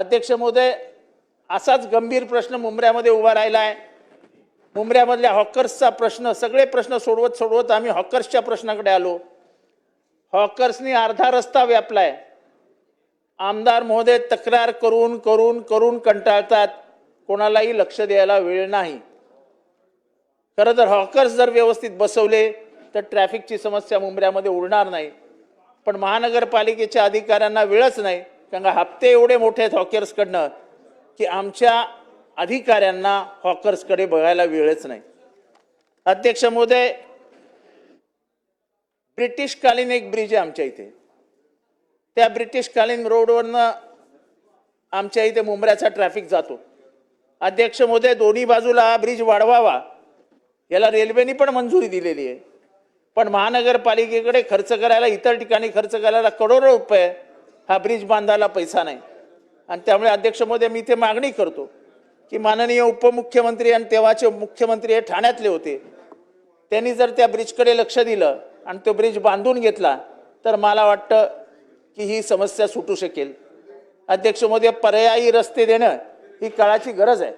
अध्यक्ष महोदय, असाच गंभीर प्रश्न मुंब्र्यामध्ये उभा राहिला आहे। मुंब्र्यामधल्या हॉकर्सचा प्रश्न, सगळे प्रश्न सोडवत आम्ही हॉकर्सच्या प्रश्नाकडे आलो। हॉकर्सनी अर्धा रस्ता व्यापलाय। आमदार महोदय तक्रार करून करून करून कंटाळतात, कोणालाही लक्ष द्यायला वेळ नाही। खरं तर हॉकर्स जर व्यवस्थित बसवले तर ट्रॅफिकची समस्या मुंब्र्यामध्ये उरणार नाही, पण महानगरपालिकेच्या अधिकाऱ्यांना वेळच नाही, कारण हप्ते एवढे मोठे आहेत हॉकर्सकडनं की आमच्या अधिकाऱ्यांना हॉकर्सकडे बघायला वेळच नाही। अध्यक्ष महोदय, ब्रिटिशकालीन एक ब्रिज आहे आमच्या इथे, त्या ब्रिटिशकालीन रोडवरनं आमच्या इथे मुंब्र्याचा ट्रॅफिक जातो। अध्यक्ष महोदय, दोन्ही बाजूला हा ब्रिज वाढवावा याला रेल्वेने पण मंजुरी दिलेली आहे, पण महानगरपालिकेकडे खर्च करायला, इतर ठिकाणी खर्च करायला करोडो रुपये, हा ब्रिज बांधायला पैसा नाही। आणि त्यामुळे अध्यक्ष महोदय, मी ते मागणी करतो की माननीय उपमुख्यमंत्री आणि तेव्हाचे मुख्यमंत्री हे ठाण्यातले होते, त्यांनी जर त्या ब्रिजकडे लक्ष दिलं आणि तो ब्रिज बांधून घेतला तर मला वाटतं की ही समस्या सुटू शकेल। अध्यक्ष महोदय, पर्यायी रस्ते देणं ही काळाची गरज आहे।